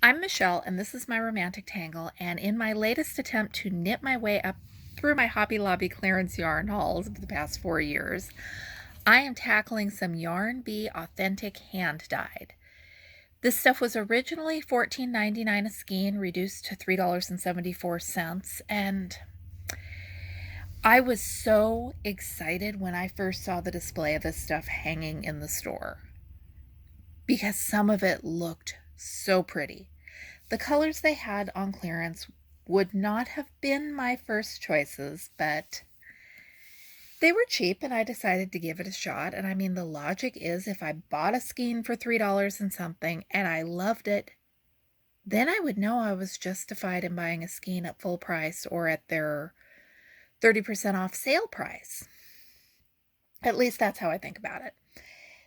I'm Michelle, and this is my romantic tangle. And in my latest attempt to knit my way up through my Hobby Lobby clearance yarn hauls of the past 4 years, I am tackling some Yarn Bee Authentic Hand Dyed. This stuff was originally $14.99 a skein, reduced to $3.74, and I was so excited when I first saw the display of this stuff hanging in the store because some of it looked so pretty. The colors they had on clearance would not have been my first choices, but they were cheap and I decided to give it a shot. And I mean, the logic is if I bought a skein for $3 and something and I loved it, then I would know I was justified in buying a skein at full price or at their 30% off sale price. At least that's how I think about it.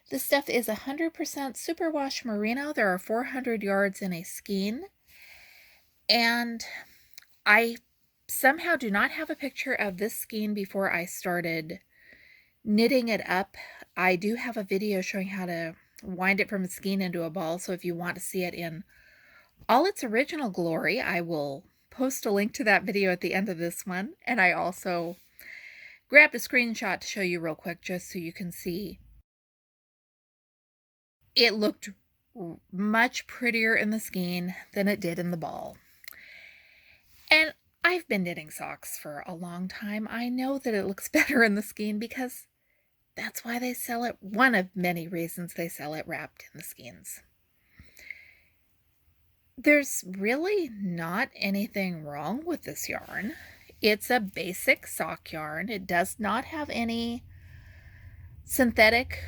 This stuff is 100% superwash merino. There are 400 yards in a skein. And I somehow do not have a picture of this skein before I started knitting it up. I do have a video showing how to wind it from a skein into a ball. So if you want to see it in all its original glory, I will post a link to that video at the end of this one. And I also grabbed a screenshot to show you real quick just so you can see. It looked much prettier in the skein than it did in the ball. And I've been knitting socks for a long time. I know that it looks better in the skein because that's why they sell it. One of many reasons they sell it wrapped in the skeins. There's really not anything wrong with this yarn. It's a basic sock yarn. It does not have any synthetic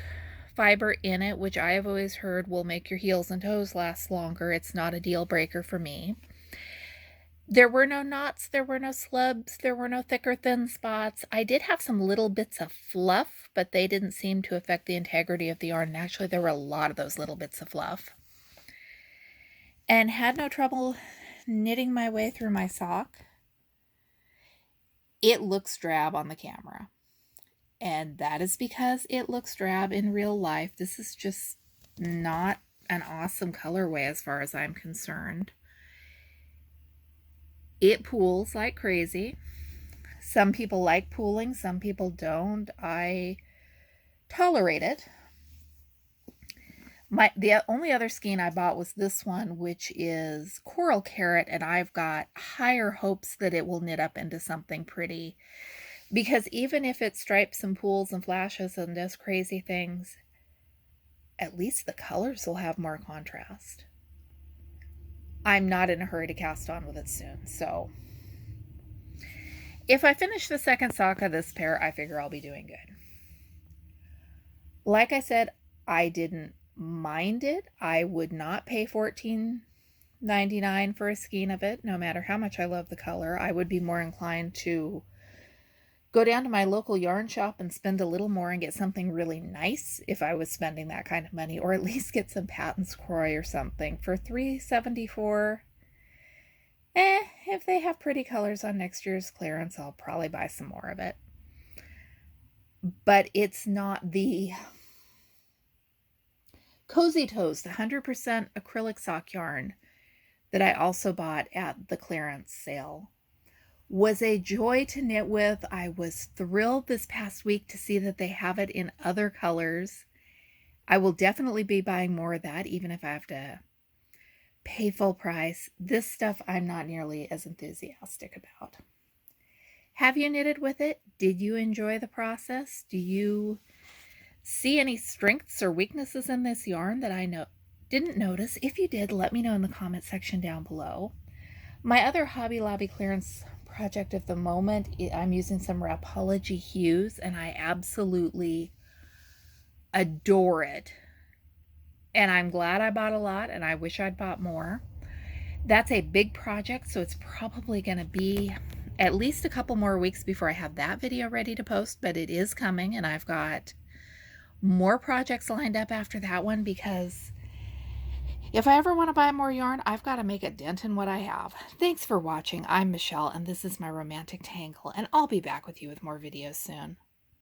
fiber in it, which I have always heard will make your heels and toes last longer. It's not a deal breaker for me. There were no knots, there were no slubs, there were no thick or thin spots. I did have some little bits of fluff, but they didn't seem to affect the integrity of the yarn. And actually, there were a lot of those little bits of fluff. And had no trouble knitting my way through my sock. It looks drab on the camera. And that is because it looks drab in real life. This is just not an awesome colorway as far as I'm concerned. It pools like crazy. Some people like pooling, some people don't. I tolerate it. The only other skein I bought was this one, which is Coral Carrot, and I've got higher hopes that it will knit up into something pretty. Because even if it stripes and pools and flashes and does crazy things, at least the colors will have more contrast. I'm not in a hurry to cast on with it soon, so if I finish the second sock of this pair, I figure I'll be doing good. Like I said, I didn't mind it. I would not pay $14.99 for a skein of it, no matter how much I love the color. I would be more inclined to go down to my local yarn shop and spend a little more and get something really nice if I was spending that kind of money, or at least get some Patons Kroy or something for $3.74. If they have pretty colors on next year's clearance, I'll probably buy some more of it. But it's not the Cozy Toes, the 100% acrylic sock yarn that I also bought at the clearance sale. Was a joy to knit with. I was thrilled this past week to see that they have it in other colors. I will definitely be buying more of that, even if I have to pay full price. This stuff I'm not nearly as enthusiastic about. Have you knitted with it? Did you enjoy the process? Do you see any strengths or weaknesses in this yarn that I didn't notice? If you did, let me know in the comment section down below. My other Hobby Lobby clearance project of the moment, I'm using some Rapology hues, and I absolutely adore it. And I'm glad I bought a lot, and I wish I'd bought more. That's a big project, so it's probably going to be at least a couple more weeks before I have that video ready to post, but it is coming, and I've got more projects lined up after that one because if I ever want to buy more yarn, I've got to make a dent in what I have. Thanks for watching. I'm Michelle, and this is my romantic tangle, and I'll be back with you with more videos soon.